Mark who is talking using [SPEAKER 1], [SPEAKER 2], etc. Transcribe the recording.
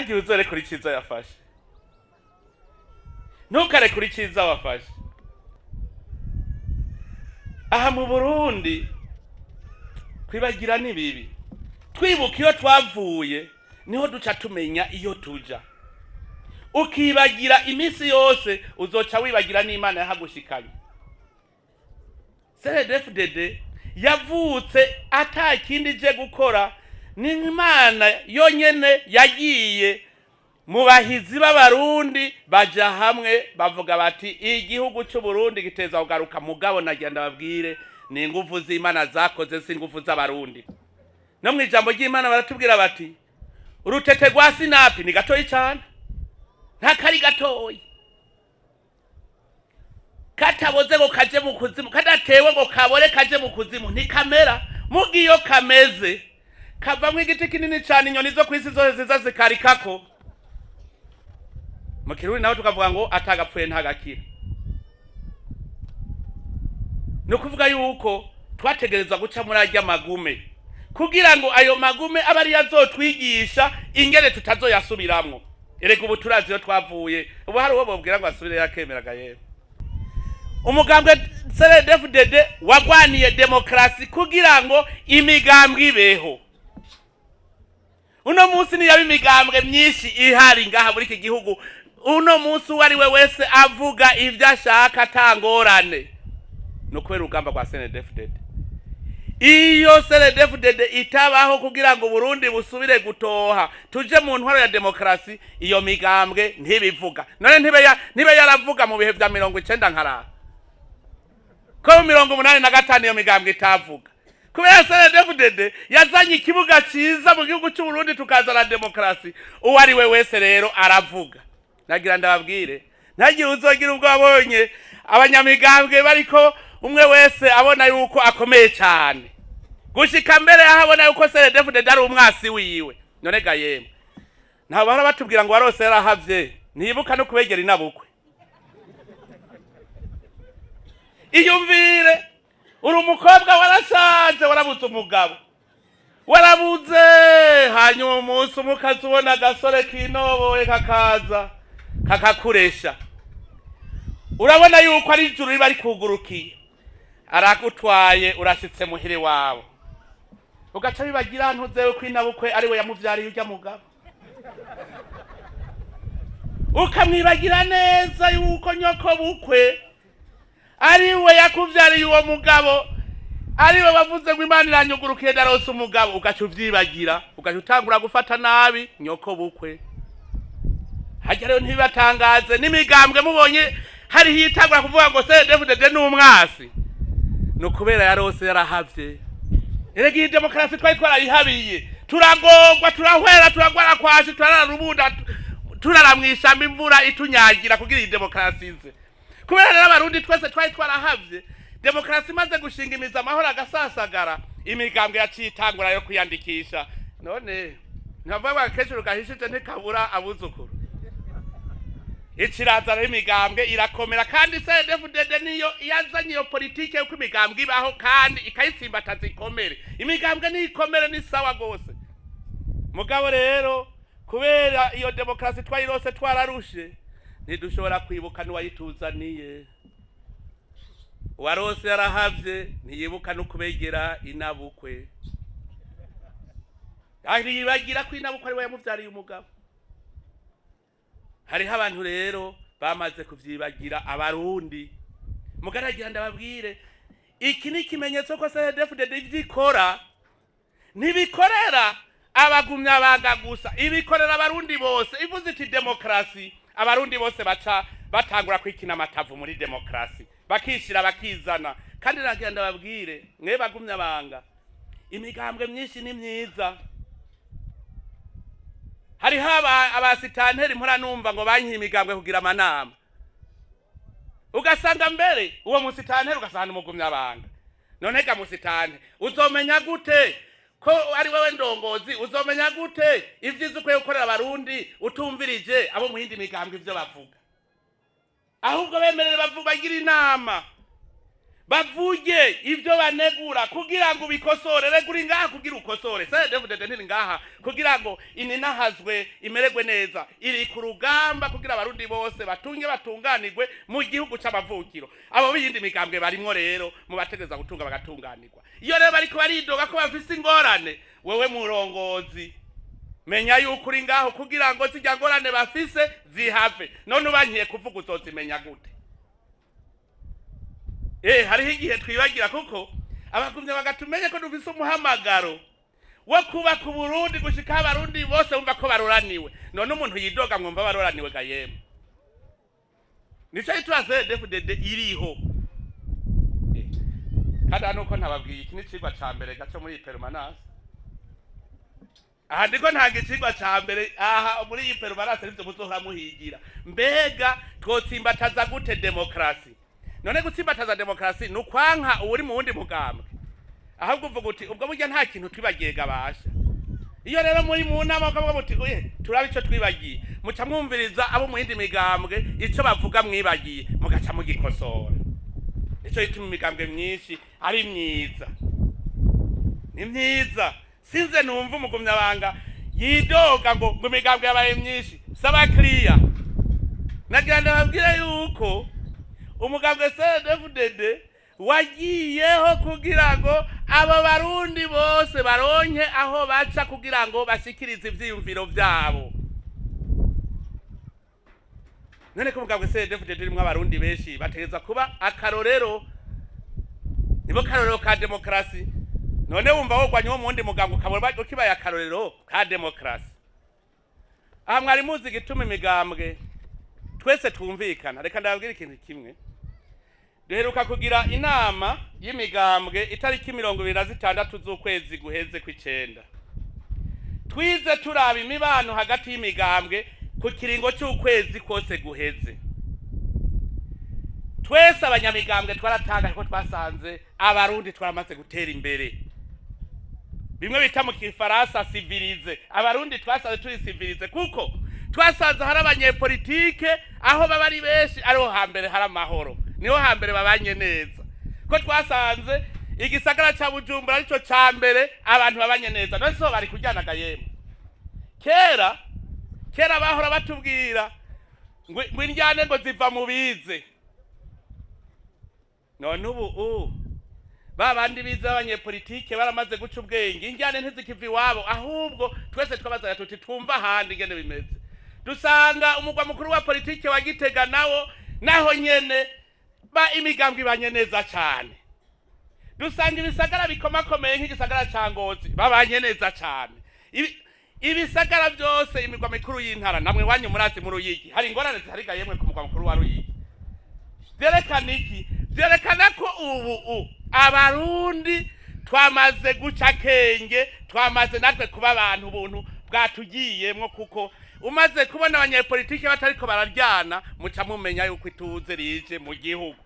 [SPEAKER 1] ntagiye uzorekura iciza yafashe, ntukarekure iciza wafashe. Aha mu Burundi kwibagira ni bibi, twibuka iyo twavuye niho duca tumenya iyo tuja. Ukibagira iminsi yose uzoca wibagira n'Imana yahagushikanye. CNDD-FDD yavutse atakindi je gukora, ni Imana yonyene yagiye mu bahizi b'abarundi baja hamwe bavuga bati igihugu cy'u Burundi giteza kugaruka. Mugabo nagenda babwire ni ingufu z'Imana zakoze, si ingufu z'abarundi. No mu ijambo ry'Imana baratubwira bati urutete rwa Sinapi ni gatoyi cyane, nta kari gatoyi, kataboze ngo kaje mu kuzimu, kadatewe ngo kabore kaje mu kuzimu, ntikamera. Mugiyo kameze kavamwe igiti kinini cyane, inyoni zo kwisi zose ziza zikarikako. Mu Kirundi naho tukavuga ngo atagapfuye ntagakira. No kuvuga yuko twategerezwa guca muri ajya magume kugira ngo ayo magume abari yazotwigisha ingere tutazoyasubiramwo. Erega ubu turazi yo twavuye, ubu hari uwo bobwira ngo asubire yakemeraga yewe. Umugambwe CNDD-FDD wagwaniye demokrasi kugira ngo imigambwe ibeho. Uno munsi ni yabi imigambwe myinshi ihari ngaha muri iki gihugu. Uno munsi wari we wese avuga ivyo ashaka tangorane. No kwera ugamba kwa CNDD-FDD. Iyo CNDD-FDD itabaho kugira ngo Burundi busubire gutoha tuje mu ntwaro ya demokrasi, iyo migambwe ntibivuga. None ntibe yaravuga mu bihe vya 90 nkara ko 85 iyo migambwe itavuga. Kubera CNDD-FDD yazanye ikibuga ciza mu gihugu cy'u Burundi tukazana demokrasi, uwari we wese rero aravuga. Nagira ndababwire ntagiye uzogira ubwo abonye abanyamigambwe bariko umwe wese abona yuko akomeye cyane, gushika mbere yahabona yuko CNDD-FDD ari umwasi wiwe. None ga yemwe nta bahora batubwira ngo warose yarahavye, ntibuka no kubegera inabukwe. Iyumvire uri umukobwa warashaje, warabuze umugabo, warabuze, hanyuma umunsi umukazi ubona agasore kinoboye kakaza kakakuresha, urabona yuko ari ijuru riba rikugurukiye, aragutwaye urashitse muhire wawe, ugaca bibagira ntuzewe kwinabukwe ari we yamuvyariye urya mugabo, ukamwibagira neza yuko nyoko bukwe ari we yakuvyariye uwo mugabo, ari we bavuze ngo Imana iranyugurukiye darose umugabo, ugaca uvyibagira, ugaca utangura gufata nabi nyoko bukwe. Hajya rero ntibatangaze n'imigambwe mubonye hari hitagura kuvuga ngo CNDD-FDD n'umwasi, no kubera yarose yarahavye. Erega iyi demokrasi twari twarayihabiye, turagogwa, turahwera, turagwara kwashi, turararubunda, turaramwishamba imvura itunyagira kugira iyi demokrasi ize. Kubera rero abarundi twese twari twarahavye, demokrasi imaze gushinga imizi amahoro agasasagara, imigambwe yacitangura yo kwiyandikisha. None ntavuga kenshi rugahishije ntikabura abuzukuru. Ikirazana y'imigambwe irakomera, kandi CNDD-FDD niyo yazanye iyo politike yo kwimigambwe ibaho kandi ikayitsimbataza ikomere. Imigambwe ni ikomere ni sawa gose. Mugabo rero kubera iyo demokrasi twayirose twararushe, ntidushobora kwibuka n'uwayituzaniye. Warose yarahavye ntiyibuka no kubegera inabukwe, ari yibagira ko inabukwe ari we yamuvyariye umugabo. Hariho abantu rero bamaze kuvyibagira abarundi. Mugaragira ndababwire iki ni ikimenyetso ko CNDD-FDD ivyikora ntibikorera abagumya banga gusa, ibikorera abarundi bose. Ivuze iti demokrasi, abarundi bose baca batangura kwikina amatavu muri demokrasi, bakishira bakizana. Kandi nagira ndababwire mwe bagumya banga, imigambwe myinshi ni myiza. Hari haba abasitanteri mpora numva ngo banyihe imigambwe kugira amanama, ugasanga mbere uwo musitanteri ugasanga umugumya banga. None ga musitante uzomenya gute ko ari wewe ndongozi? Uzomenya gute ivyiza ukwiye gukorera abarundi utumvirije abo mu yindi migambwe ivyo bavuga? Ahubwo bemerere bavuga bagira inama, bavuge ibyo banegura kugira ngo bikosore. Regura ngaha kugira ukosore. CNDD-FDD ntiri ngaha kugira ngo ininahazwe imererwe neza. Iri ku rugamba kugira abarundi bose batunge batunganirwe mu gihugu c'amavukiro. Abo biyindi migambwe barimwo rero mu bategeza gutunga bagatunganirwa. Iyo rero bariko baridoga ko bafise ingorane, wewe murongozi menya yuko uri ngaho kugira ngo zijya ngorane bafise zihave. None ubankiye kuvuga uzozimenya gute? Hariho igihe twibagira kuko abagumye bagatumenye ko dufise umuhamagaro wo kuba ku Burundi gushika abarundi bose bumva ko baroraniwe. None umuntu yidoga mwumva baroraniwe gayema. Nico itwaze CNDD-FDD iriho. Kada nuko ntababwiye iki ni cigwa ca mbere gaco muri permanence. Aha ndiko ntange cigwa ca mbere aha muri iyi permanence nivyo muzohora muhigira. Mbega twotsimbataza gute demokrasi? None gutsimbataza demokrasi nukwanka uri mu wundi mugambwe. Ahubwo uvuga uti ubwo burya nta kintu twibagiye gabasha. Iyo rero muri mu nama ukavuga muti turabe ico twibagiye, muca mwumviriza abo mu yindi migambwe ico bavuga mwibagiye mugaca mugikosora. Nico gituma imigambwe myinshi ari myiza. Ni myiza. Sinze numva umugumyabanga yidoga ngo imigambwe yabaye myinshi. Saba clear. Nagira ndababwira yuko umugambwe CNDD-FDD wagiyeho kugira ngo aba barundi bose baronke aho baca kugira ngo bashikirize ivyiyumviro vyabo. None ko umugambwe CNDD-FDD rimwe abarundi benshi bategeza kuba akarorero, nibo karorero ka demokrasi. None wumva wogwanye wo mundi mugambwe ukabona ukibaye akarorero ka demokrasi. Aha mwari muzi gituma imigambwe twese twumvikana. Reka ndababwira ikintu kimwe. Duheruka kugira inama y'imigambwe itariki 26 z'ukwezi guheze kw'icenda. Twize turaba imibano hagati y'imigambwe ku kiringo cy'ukwezi kose guheze. Twese abanyamigambwe twaratanga ko twasanze abarundi twaramaze gutera imbere. Bimwe bita mu Kifaransa civilize. Abarundi twasanze turi civilize kuko twasanze hari abanyepolitike aho baba ari benshi ariho hambere hari amahoro. Niho hambere babanye neza. Ko twasanze igisagara ca Bujumbura arico ca mbere abantu babanye neza. None so bari kujyana gayema. Kera bahora batubwira ngo injyane ngo ziva mu bize. None ubu babandi bize abanyepolitike baramaze guca ubwenge. Injyane ntizikiva iwabo ahubwo twese twabazaga tuti twumva handi ngene bimeze. Dusanga umugwa mukuru wa politike wa Gitega naho nyene ba imigambwe ibanye neza cyane. Dusanga ibisagara bikomakomeye nk'igisagara ca Ngozi babanye neza cyane. Ibisagara byose imigwa mikuru y'intara namwe wanyu murazi mu Ruyigi hari ingorane zihariga yemwe ku mugwa mukuru wa Ruyigi. Vyerekana iki? Vyerekana ko ubu abarundi twamaze guca kenge, twamaze natwe kuba abantu buntu bwatugiyemwo kuko umaze kubona abanyepolitike batariko bararyana muca mumenya yuko ituze rije mu gihugu.